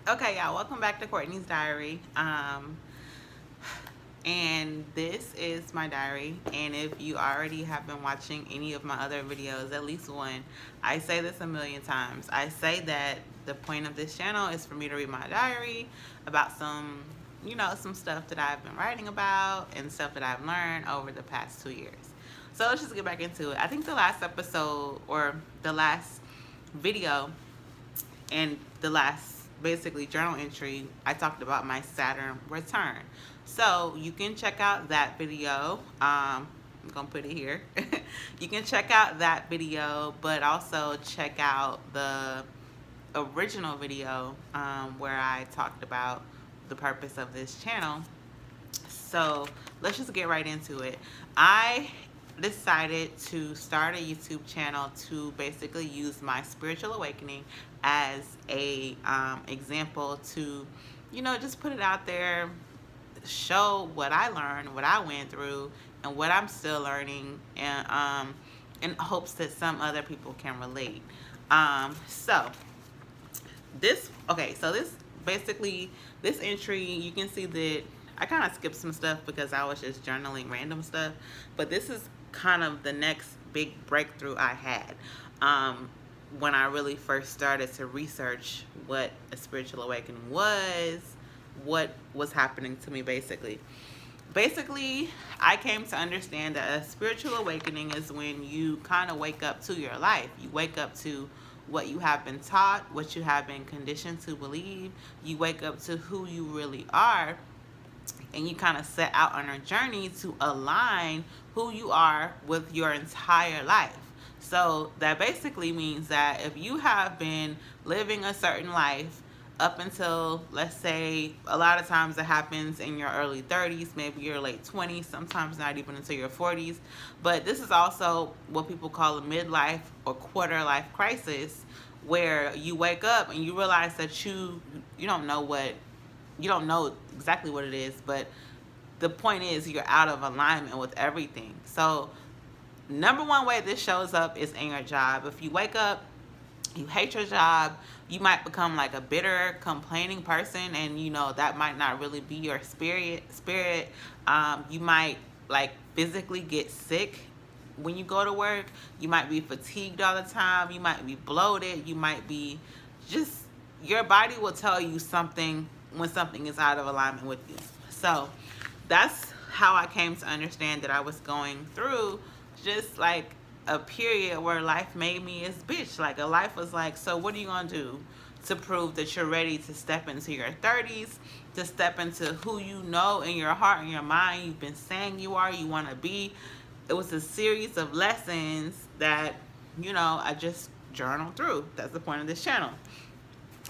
Okay, y'all, welcome back to Courtney's Diary. And this is my diary. And if you already have been watching any of my other videos, at least one, I say this a million times. I say that the point of this channel is for me to read my diary about some stuff that I've been writing about and stuff that I've learned over the past 2 years. So let's just get back into it. I think the last episode or the last video and the last basically journal entry, I talked about my Saturn return. So you can check out that video. I'm gonna put it here. You can check out that video, but also check out the original video where I talked about the purpose of this channel. So let's just get right into it. I decided to start a YouTube channel to basically use my spiritual awakening as a example to, just put it out there, show what I learned, what I went through, and what I'm still learning, and in hopes that some other people can relate. So this basically, this entry, you can see that I kind of skipped some stuff because I was just journaling random stuff, but this is kind of the next big breakthrough I had when I really first started to research what a spiritual awakening was, what was happening to me basically. Basically, I came to understand that a spiritual awakening is when you kind of wake up to your life. You wake up to what you have been taught, what you have been conditioned to believe. You wake up to who you really are, and you kind of set out on a journey to align who you are with your entire life. So that basically means that if you have been living a certain life up until, let's say, a lot of times it happens in your early 30s, maybe your late 20s, sometimes not even until your 40s. But this is also what people call a midlife or quarter life crisis, where you wake up and you realize that you don't know exactly what it is, but the point is you're out of alignment with everything. So number one way this shows up is in your job. If you wake up, you hate your job, you might become like a bitter, complaining person, and that might not really be your spirit. You might like physically get sick when you go to work. You might be fatigued all the time. You might be bloated. You might be just, your body will tell you something when something is out of alignment with you. So that's how I came to understand that I was going through just like a period where life made me its bitch. Like, a life was like, so what are you gonna do to prove that you're ready to step into your 30s, to step into who you know in your heart and your mind you've been saying you want to be? It was a series of lessons that I just journaled through. That's the point of this channel.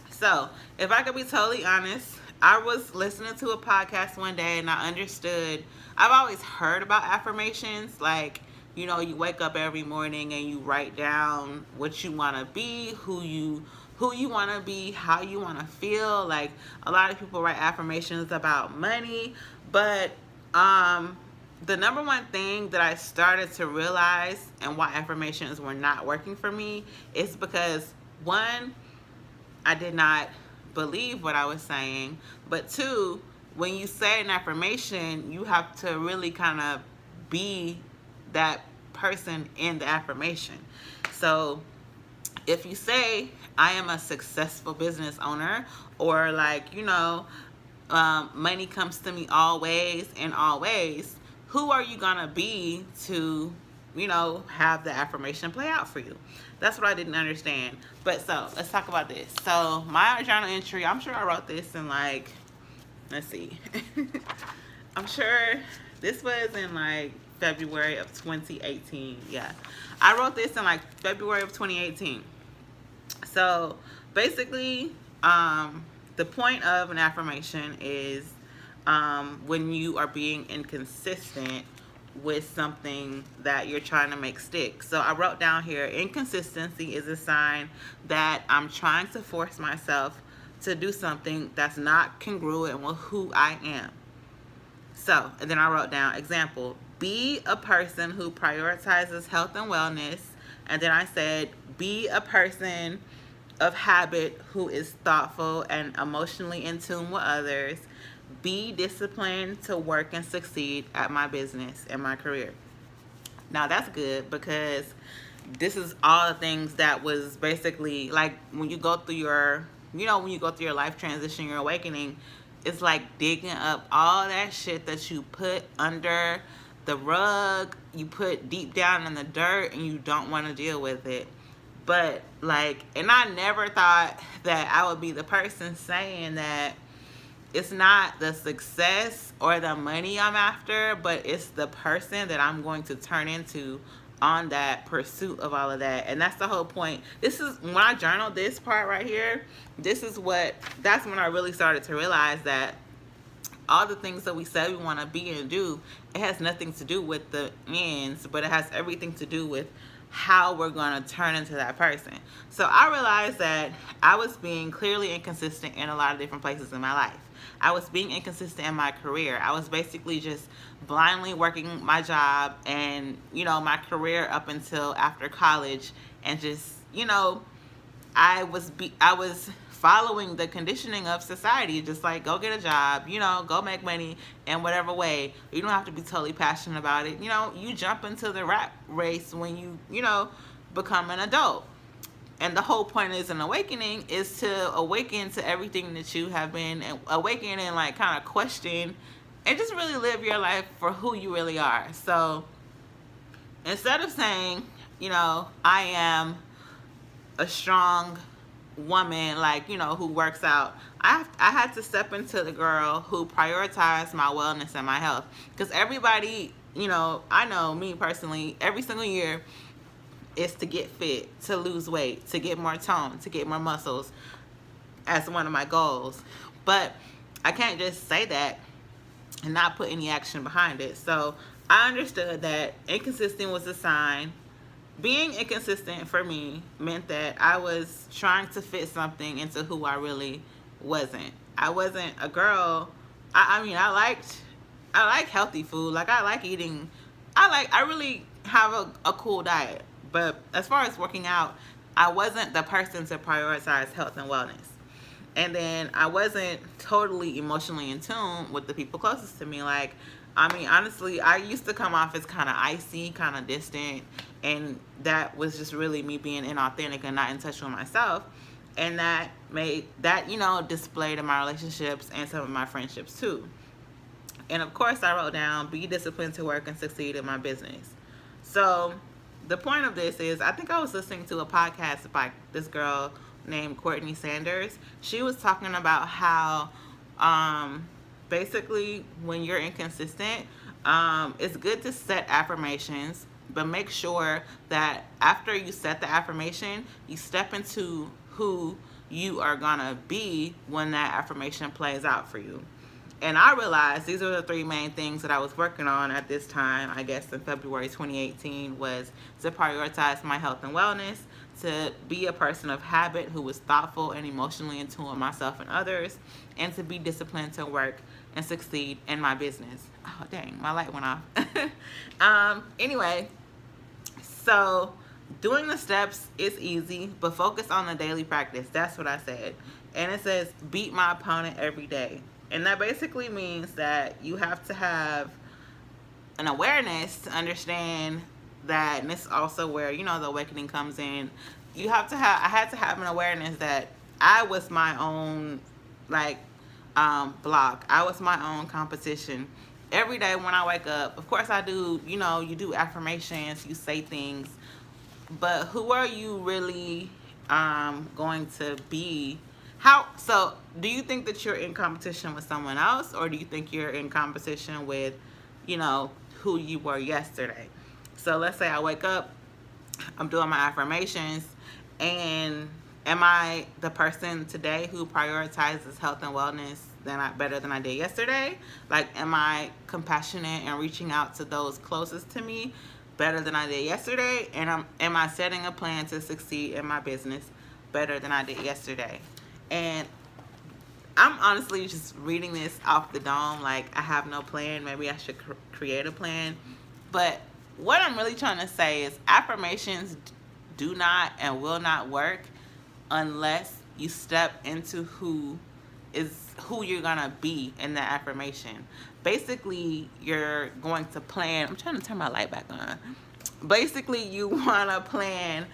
So if I could be totally honest, I was listening to a podcast one day and I understood. I've always heard about affirmations, like, you wake up every morning and you write down what you want to be, who you want to be, how you want to feel. Like, a lot of people write affirmations about money, but the number one thing that I started to realize and why affirmations were not working for me is because, one, I did not believe what I was saying, but two, when you say an affirmation, you have to really kind of be that person in the affirmation. So if you say, I am a successful business owner, or like, money comes to me always and always, who are you gonna be to have the affirmation play out for you? That's what I didn't understand. But so let's talk about this. So my journal entry, I'm sure I wrote this in like, let's see. I'm sure this was in like February of 2018. Yeah, I wrote this in like February of 2018. So basically, the point of an affirmation is when you are being inconsistent with something that you're trying to make stick. So I wrote down here, inconsistency is a sign that I'm trying to force myself to do something that's not congruent with who I am. So, and then I wrote down, example, be a person who prioritizes health and wellness. And then I said, be a person of habit who is thoughtful and emotionally in tune with others. Be disciplined to work and succeed at my business and my career. Now that's good because this is all the things that was basically like when you go through your, when you go through your life transition, your awakening, it's like digging up all that shit that you put under the rug, you put deep down in the dirt, and you don't want to deal with it. But like, and I never thought that I would be the person saying that it's not the success or the money I'm after, but it's the person that I'm going to turn into on that pursuit of all of that. And that's the whole point. This is when I journaled this part right here, that's when I really started to realize that all the things that we say we want to be and do, it has nothing to do with the ends, but it has everything to do with how we're going to turn into that person. So I realized that I was being clearly inconsistent in a lot of different places in my life. I was being inconsistent in my career. I was basically just blindly working my job and, my career up until after college, and just, I was following the conditioning of society, just like go get a job, go make money in whatever way. You don't have to be totally passionate about it. You jump into the rat race when you become an adult. And the whole point is an awakening is to awaken to everything that you have been, and awaken and like kind of question and just really live your life for who you really are. So instead of saying, I am a strong woman, like, who works out, I had to step into the girl who prioritized my wellness and my health. Because everybody, I know me personally, every single year is to get fit, to lose weight, to get more tone, to get more muscles as one of my goals. But I can't just say that and not put any action behind it. So I understood that inconsistent was a sign. Being inconsistent for me meant that I was trying to fit something into who I really wasn't. I wasn't a girl. I like healthy food. Like I like eating. I really have a cool diet. But as far as working out, I wasn't the person to prioritize health and wellness. And then I wasn't totally emotionally in tune with the people closest to me. Like, honestly, I used to come off as kind of icy, kind of distant. And that was just really me being inauthentic and not in touch with myself. And that displayed in my relationships and some of my friendships too. And of course, I wrote down, be disciplined to work and succeed in my business. So the point of this is, I think I was listening to a podcast by this girl named Courtney Sanders. She was talking about how basically when you're inconsistent, it's good to set affirmations, but make sure that after you set the affirmation, you step into who you are gonna be when that affirmation plays out for you. And I realized these are the three main things that I was working on at this time, I guess in February 2018, was to prioritize my health and wellness, to be a person of habit who was thoughtful and emotionally in tune with myself and others, and to be disciplined to work and succeed in my business. Oh, dang, my light went off. Anyway, so doing the steps is easy, but focus on the daily practice. That's what I said. And it says, beat my opponent every day. And that basically means that you have to have an awareness to understand that, and this is also where, the awakening comes in. I had to have an awareness that I was my own, block. I was my own competition. Every day when I wake up, of course I do, you do affirmations, you say things, but who are you really going to be? So do you think that you're in competition with someone else, or do you think you're in competition with, who you were yesterday? So let's say I wake up, I'm doing my affirmations, and am I the person today who prioritizes health and wellness better than I did yesterday? Like, am I compassionate and reaching out to those closest to me better than I did yesterday? And am I setting a plan to succeed in my business better than I did yesterday? And I'm honestly just reading this off the dome, like I have no plan. Maybe I should create a plan. But what I'm really trying to say is affirmations do not and will not work unless you step into who you're gonna be in that affirmation. Basically, you're going to plan. I'm trying to turn my light back on. Basically, you wanna plan.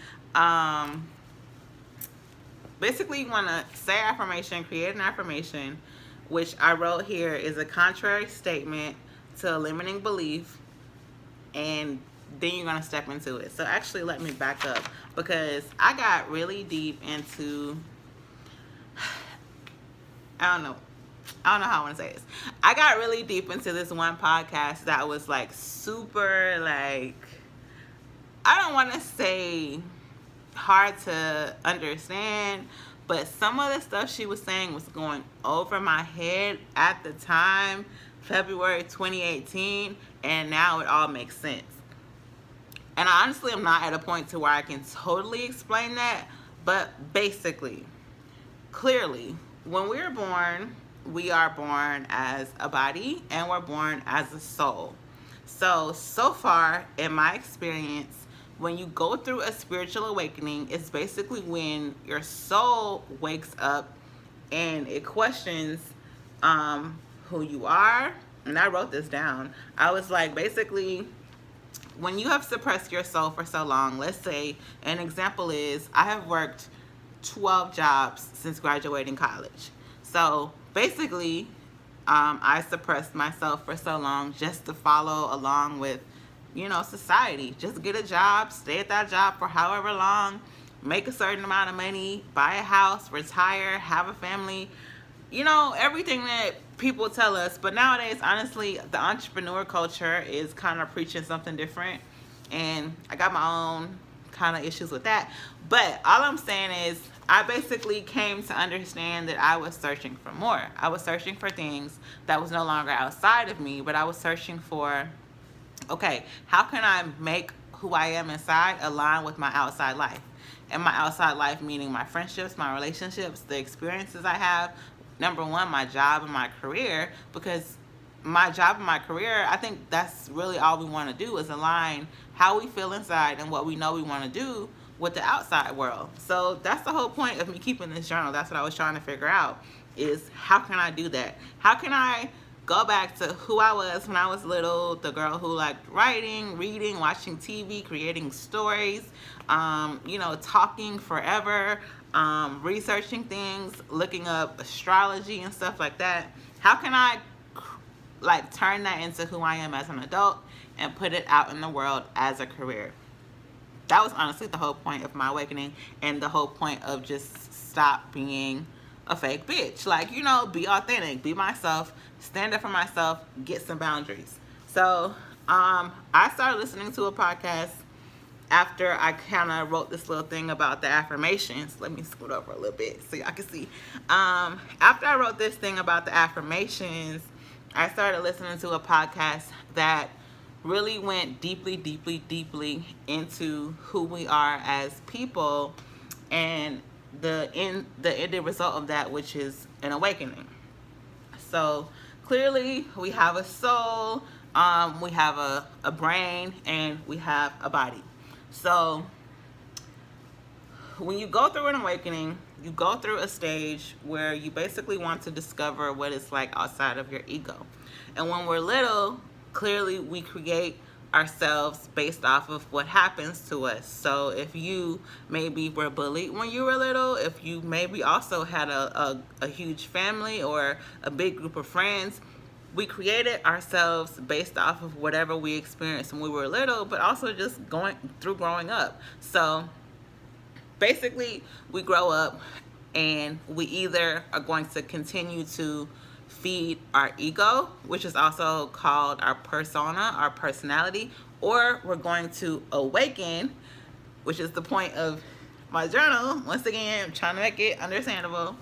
Basically, you wanna say affirmation, create an affirmation, which I wrote here is a contrary statement to a limiting belief, and then you're gonna step into it. So actually, let me back up because I got really deep into. I don't know how I want to say this. I got really deep into this one podcast that was like super, like, I don't want to say hard to understand, but some of the stuff she was saying was going over my head at the time, February 2018, and now it all makes sense. And I honestly am not at a point to where I can totally explain that, but basically, clearly, when we're born, we are born as a body and we're born as a soul. So far, in my experience, when you go through a spiritual awakening, it's basically when your soul wakes up and it questions who you are. And I wrote this down. I was like, basically, when you have suppressed your soul for so long, let's say an example is I have worked 12 jobs since graduating college. So basically, I suppressed myself for so long just to follow along with, society. Just get a job, stay at that job for however long, make a certain amount of money, buy a house, retire, have a family, everything that people tell us. But nowadays, honestly, the entrepreneur culture is kind of preaching something different. And I got my own kind of issues with that. But all I'm saying is I basically came to understand that I was searching for more. I was searching for things that was no longer outside of me, but I was searching for, okay, how can I make who I am inside align with my outside life? And my outside life meaning my friendships, my relationships, the experiences I have. Number one, my job and my career, because my job and my career, I think that's really all we want to do is align how we feel inside and what we know we want to do with the outside world. So that's the whole point of me keeping this journal. That's what I was trying to figure out is how can I do that? How can I go back to who I was when I was little, the girl who liked writing, reading, watching TV, creating stories, talking forever, researching things, looking up astrology and stuff like that. How can I turn that into who I am as an adult and put it out in the world as a career? That was honestly the whole point of my awakening and the whole point of just stop being a fake bitch. Be authentic, be myself, stand up for myself, get some boundaries. So I started listening to a podcast after I kind of wrote this little thing about the affirmations. Let me scoot over a little bit so y'all can see. After I wrote this thing about the affirmations, I started listening to a podcast that really went deeply, deeply, deeply into who we are as people and the ended result of that, which is an awakening. So clearly we have a soul, we have a brain, and we have a body. So when you go through an awakening, you go through a stage where you basically want to discover what it's like outside of your ego. And when we're little, clearly we create ourselves based off of what happens to us. So if you maybe were bullied when you were little, if you maybe also had a huge family or a big group of friends, we created ourselves based off of whatever we experienced when we were little, but also just growing up. So basically we grow up and we either are going to continue to feed our ego, which is also called our persona, our personality, or we're going to awaken, which is the point of my journal. Once again, I'm trying to make it understandable.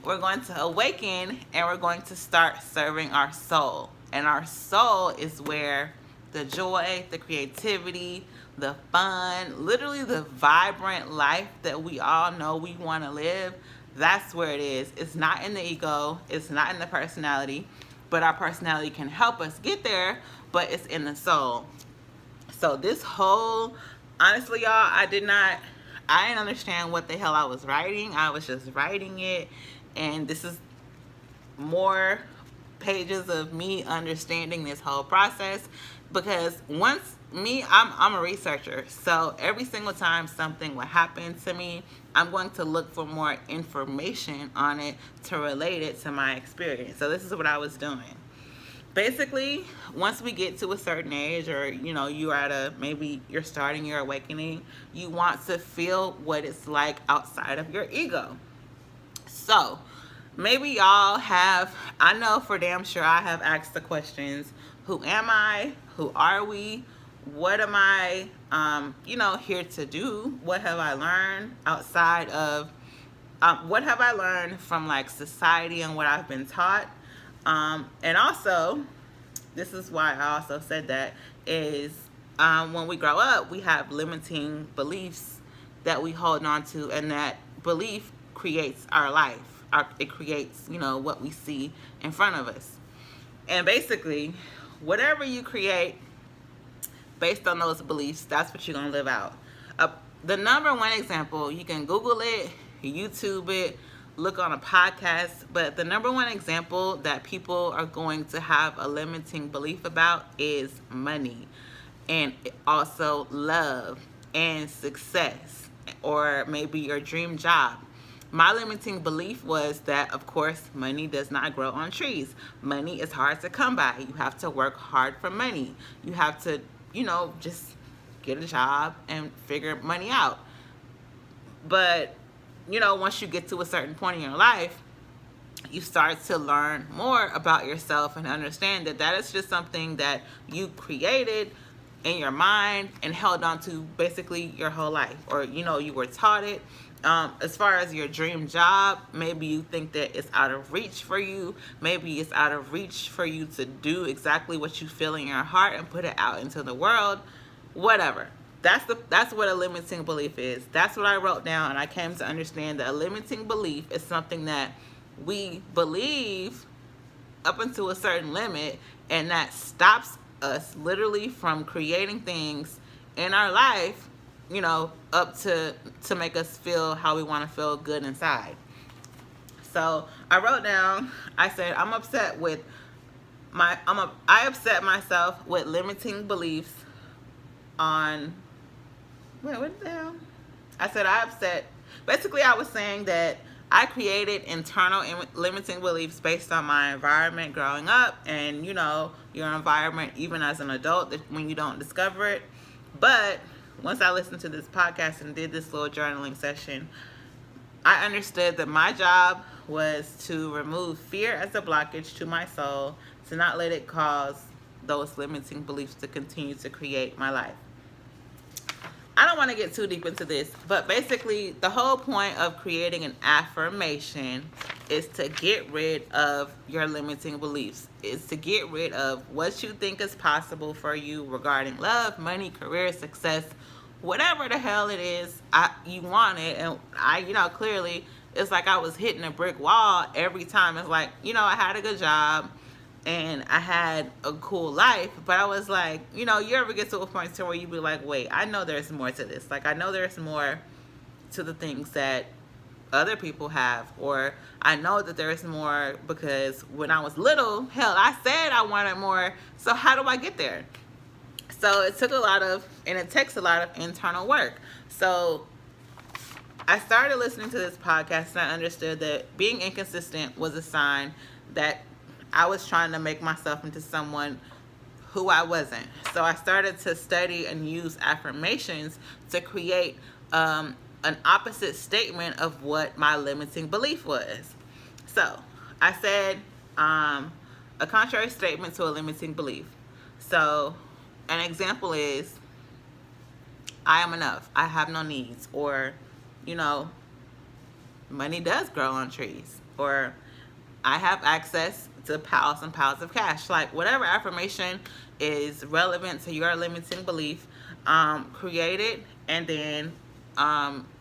We're going to awaken and we're going to start serving our soul. And our soul is where the joy, the creativity, the fun, literally the vibrant life that we all know we want to live, that's where it is. It's not in the ego. It's not in the personality. But our personality can help us get there, but it's in the soul. So this whole, honestly, y'all, I I didn't understand what the hell I was writing. I was just writing it, and this is more pages of me understanding this whole process, because I'm a researcher, so every single time something would happen to me, I'm going to look for more information on it to relate it to my experience. So this is what I was doing. Basically, once we get to a certain age, or you are maybe you're starting your awakening, you want to feel what it's like outside of your ego. So maybe y'all have, I know for damn sure I have asked the questions: who am I? Who are we? What am I here to do? What have I learned outside of what have I learned from like society and what I've been taught? And also, this is why I also said that, is when we grow up, we have limiting beliefs that we hold on to, and that belief creates our life. It creates, what we see in front of us. And basically, whatever you create based on those beliefs, that's what you're going to live out. The number one example, you can Google it, YouTube it, look on a podcast, but the number one example that people are going to have a limiting belief about is money, and also love and success, or maybe your dream job. My limiting belief was that, of course, money does not grow on trees. Money is hard to come by. You have to work hard for money. You have to, just get a job and figure money out. But once you get to a certain point in your life, you start to learn more about yourself and understand that that is just something that you created in your mind and held on to basically your whole life, or you were taught it. As far as your dream job, maybe you think that it's out of reach for you. Maybe it's out of reach for you to do exactly what you feel in your heart and put it out into the world. Whatever. That's what a limiting belief is. That's what I wrote down, and I came to understand that a limiting belief is something that we believe up until a certain limit, and that stops us literally from creating things in our life, up to make us feel how we want to feel good inside. So I wrote down, I said, I upset myself with limiting beliefs on, what the hell? I said basically I was saying that I created internal limiting beliefs based on my environment growing up, and your environment even as an adult when you don't discover it. But once I listened to this podcast and did this little journaling session, I understood that my job was to remove fear as a blockage to my soul, to not let it cause those limiting beliefs to continue to create my life. I don't want to get too deep into this, but basically the whole point of creating an affirmation is to get rid of your limiting beliefs. It's to get rid of what you think is possible for you regarding love, money, career, success, whatever the hell it is you want it. And I clearly, it's like I was hitting a brick wall every time. It's like, I had a good job and I had a cool life, but I was like, you ever get to a point to where you be like, wait, I know there's more to this. Like, I know there's more to the things that other people have, or I know that there's more because when I was little, hell, I said I wanted more. So how do I get there? So it takes a lot of internal work. So I started listening to this podcast, and I understood that being inconsistent was a sign that I was trying to make myself into someone who I wasn't. So I started to study and use affirmations to create an opposite statement of what my limiting belief was. So I said a contrary statement to a limiting belief. So an example is, I am enough. I have no needs. Or, money does grow on trees. Or I have access to piles and piles of cash. Like, whatever affirmation is relevant to your limiting belief, create it, and then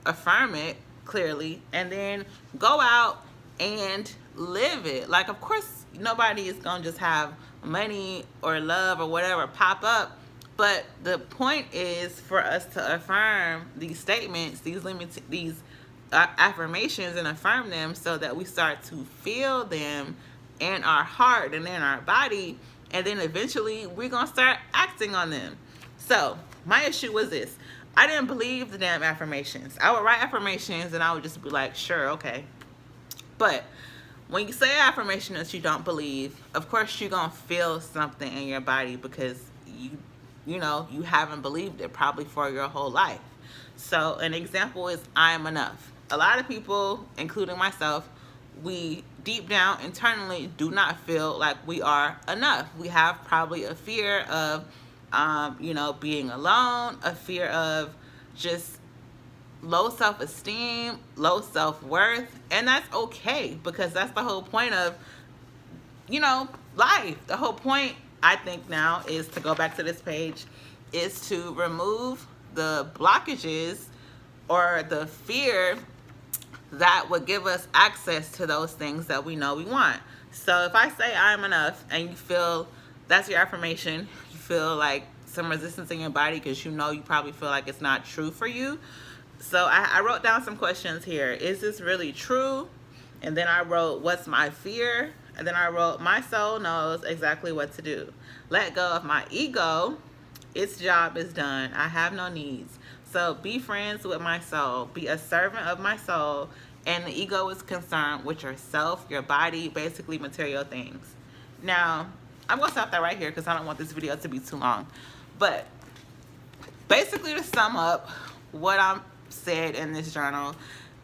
affirm it clearly, and then go out and live it. Like, of course, nobody is going to just have money or love or whatever pop up But the point is for us to affirm these statements, these affirmations, and affirm them so that we start to feel them in our heart and in our body, and then eventually we're gonna start acting on them. So my issue was this: I didn't believe the damn affirmations. I would write affirmations and I would just be like, sure, okay. But when you say an affirmation that you don't believe, of course you're gonna feel something in your body because you haven't believed it probably for your whole life. So an example is I am enough. A lot of people, including myself, we deep down internally do not feel like we are enough. We have probably a fear of being alone, a fear of just low self-esteem, low self-worth, and that's okay because that's the whole point of life. The whole point, I think, now is to go back to this page, is to remove the blockages or the fear that would give us access to those things that we know we want. So if I say I'm enough and you feel that's your affirmation, you feel like some resistance in your body because you probably feel like it's not true for you. So I wrote down some questions here. Is this really true? And then I wrote, what's my fear? And then I wrote, my soul knows exactly what to do. Let go of my ego. Its job is done. I have no needs. So be friends with my soul. Be a servant of my soul. And the ego is concerned with yourself, your body, basically material things. Now, I'm going to stop that right here because I don't want this video to be too long. But basically, to sum up what I said in this journal,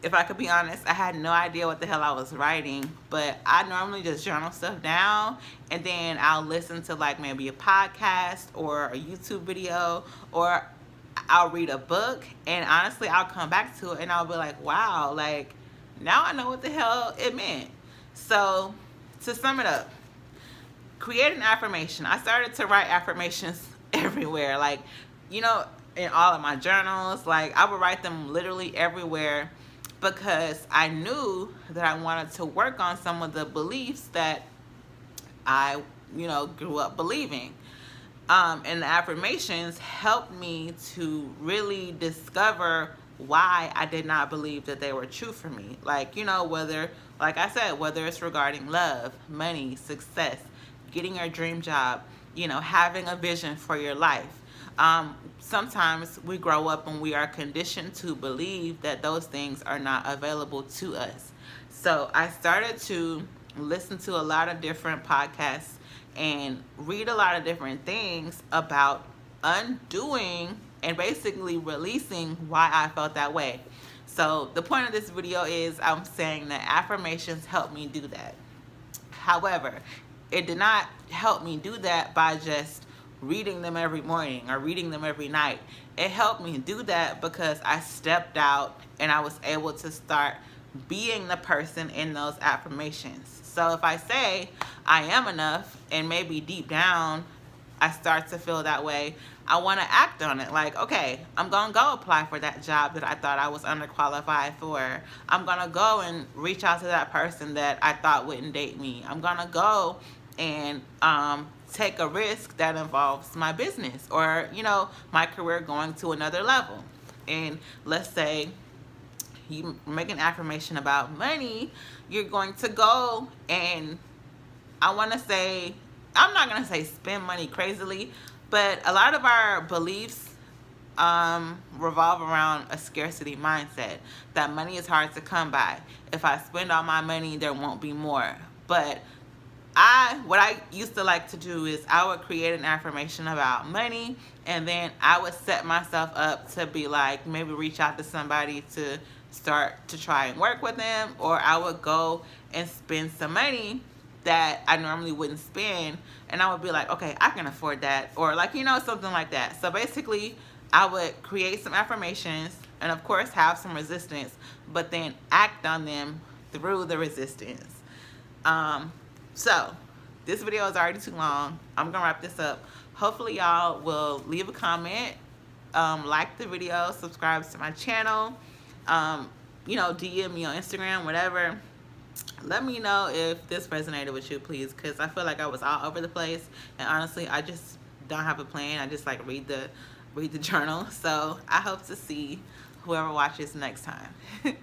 if I could be honest, I had no idea what the hell I was writing, but I normally just journal stuff down and then I'll listen to like maybe a podcast or a YouTube video, or I'll read a book, and honestly I'll come back to it and I'll be like, wow, like now I know what the hell it meant. So to sum it up, create an affirmation. I started to write affirmations everywhere, like in all of my journals. Like I would write them literally everywhere because I knew that I wanted to work on some of the beliefs that I grew up believing. And the affirmations helped me to really discover why I did not believe that they were true for me. Like, whether it's regarding love, money, success, getting your dream job, having a vision for your life. Sometimes we grow up and we are conditioned to believe that those things are not available to us. So I started to listen to a lot of different podcasts and read a lot of different things about undoing and basically releasing why I felt that way. So the point of this video is I'm saying that affirmations help me do that. However, it did not help me do that by just reading them every morning or reading them every night. It helped me do that because I stepped out and I was able to start being the person in those affirmations. So if I say I am enough and maybe deep down I start to feel that way, I want to act on it. Like, okay, I'm going to go apply for that job that I thought I was underqualified for. I'm going to go and reach out to that person that I thought wouldn't date me. I'm going to go and take a risk that involves my business or, my career going to another level. And let's say you make an affirmation about money, you're going to go and I'm not going to say spend money crazily, but a lot of our beliefs revolve around a scarcity mindset, that money is hard to come by. If I spend all my money, there won't be more. But what I used to like to do is I would create an affirmation about money, and then I would set myself up to be like, maybe reach out to somebody to start to try and work with them, or I would go and spend some money that I normally wouldn't spend, and I would be like, okay, I can afford that, or like, something like that. So basically I would create some affirmations and of course have some resistance, but then act on them through the resistance. So this video is already too long. I'm gonna wrap this up. Hopefully y'all will leave a comment, like the video, subscribe to my channel, DM me on Instagram, whatever. Let me know if this resonated with you, please, because I feel like I was all over the place, and honestly I just don't have a plan. I just like read the journal. So I hope to see whoever watches next time.